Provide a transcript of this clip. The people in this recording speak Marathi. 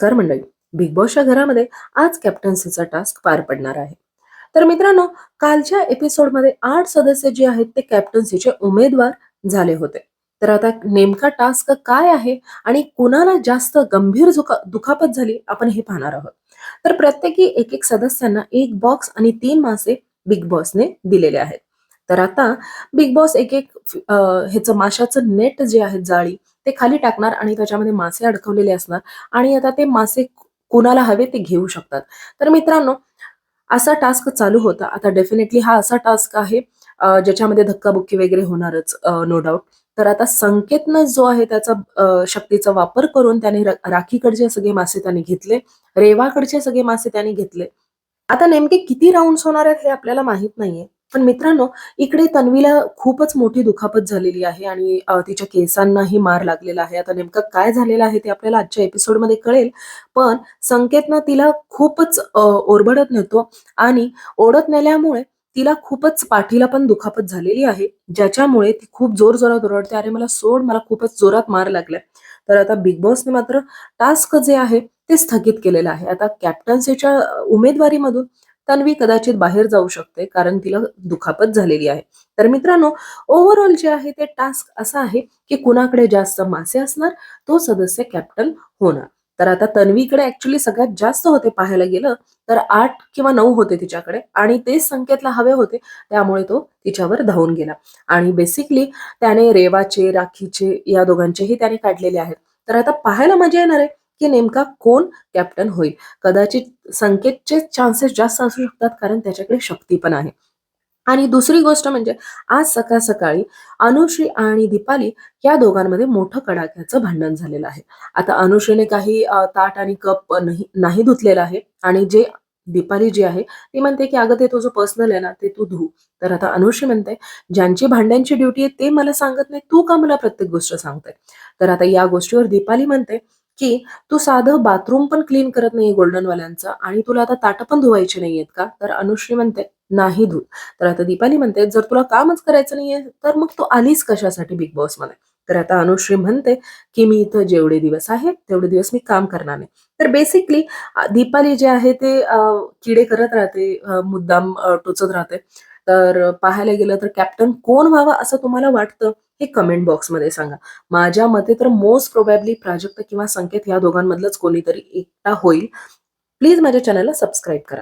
नमस्कार मंडळी. बिग बॉसच्या घरामध्ये आज कॅप्टन्सीचा टास्क पार पडणार आहे. तर मित्रांनो, कालच्या एपिसोडमध्ये 8 सदस्य जे आहेत ते कॅप्टन्सीचे उमेदवार झाले होते. तर आता नेमका टास्क काय आहे आणि कुणाला जास्त गंभीर दुखापत झाली आपण हे पाहणार आहोत. तर प्रत्येकी एक एक सदस्यांना एक बॉक्स आणि 3 मासे बिग बॉसने दिलेले आहेत. तर आता बिग बॉस एक एक ह्याचं माशाचं नेट जे आहे जाळी ते खाली टाकणार आणि त्याच्यामध्ये मासे अडकवलेले असणार आणि आता ते मासे कुणाला हवे ते घेऊ शकतात. तर मित्रांनो, असा टास्क चालू होता. आता डेफिनेटली हा असा टास्क आहे ज्याच्यामध्ये धक्काबुक्की वगैरे होणारच नो डाउट. तर आता संकेतनं जो आहे त्याचा शक्तीचा वापर करून त्याने राखीकडचे सगळे मासे त्याने घेतले. रेवाकडचे सगळे मासे त्याने घेतले. आता नेमके किती राउंड्स होणार आहेत हे आपल्याला माहित नाहीये. पण मित्रांनो, इकडे तन्वीला खूपच मोठी दुखापत झालेली आहे आणि तिच्या केसांनाही मार लागलेला आहे. आता नेमकं काय झालेलं आहे ते आपल्याला आजच्या एपिसोडमध्ये कळेल. पण संकेतनं तिला खूपच ओरबडत नेतो आणि ओढत नेल्यामुळे तिला खूपच पाठीला पण दुखापत झालेली आहे. ज्याच्यामुळे ती खूप जोरजोरात ओरडते, "अरे मला सोड, मला खूपच जोरात मार लागलाय." तर आता बिग बॉसने मात्र टास्क जे आहे ते स्थगित केलेलं आहे. आता कॅप्टन्सीच्या उमेदवारीमधून तन्वी कदाचित बाहेर जाऊ शकते कारण तिला दुखापत झालेली आहे. तर मित्रांनो, ओव्हरऑल जे आहे ते टास्क असा आहे की कुणाकडे जास्त मासे असणार तो सदस्य कॅप्टन होणार. तर आता तन्वीकडे ऍक्च्युली सगळ्यात जास्त होते पाहायला गेलं तर 8 किंवा 9 होते तिच्याकडे आणि तेच संकेतला हवे होते, त्यामुळे तो तिच्यावर धावून गेला आणि बेसिकली त्याने रेवाचे, राखीचे या दोघांचेही त्याने काढलेले आहेत. तर आता पाहायला मजा येणार आहे की नेमका कोण कॅप्टन होईल. कदाचित संकेतचे चान्सेस जास्त असू शकतात कारण त्याच्याकडे शक्ती पण आहे. आणि दुसरी गोष्ट म्हणजे आज सकाळ-सकाळी अनुश्री आणि दीपाली या दोघांमध्ये मोठं कडाक्याचं भांडण झालेलं आहे. आता अनुश्रीने काही ताट आणि कप नाही नाही धुतलेला आहे आणि जे दीपाली जी आहे ती म्हणते की "अगं ते तुझं पर्सनल आहे ना, ते तू धु." तर आता अनुश्री म्हणते, "ज्यांची भांड्यांची ड्युटी आहे ते मला सांगत नाही, तू का मला प्रत्येक गोष्ट सांगते?" तर आता या गोष्टीवर दीपाली म्हणते की "तू साधं बाथरूम पण क्लीन करत नाहीये गोल्डनवाल्यांचं आणि तुला आता ताटं पण धुवायची नाहीयेत का?" तर अनुश्री म्हणते, "नाही धुत." तर आता दीपाली म्हणते, "जर तुला कामच करायचं नाहीये, तर मग तू आलीस कशासाठी बिग बॉसमध्ये?" तर आता अनुश्री म्हणते, की "मी इथं जेवढे दिवस आहे, तेवढे दिवस मी काम करणार नाही." तर बेसिकली दीपाली जे आहे ते किडे करत राहते, मुद्दाम टोचत राहते. तर पाहायला गेलं तर कॅप्टन कोण व्हावा असं तुम्हाला वाटतं? हे कमेंट बॉक्समध्ये सांगा. माझ्या मते तर मोस्ट प्रोबॅबली प्राजक्त किंवा संकेत या दोघांमधलंच कोणीतरी एकटा होईल. प्लीज माझ्या चॅनलला सबस्क्राईब करा.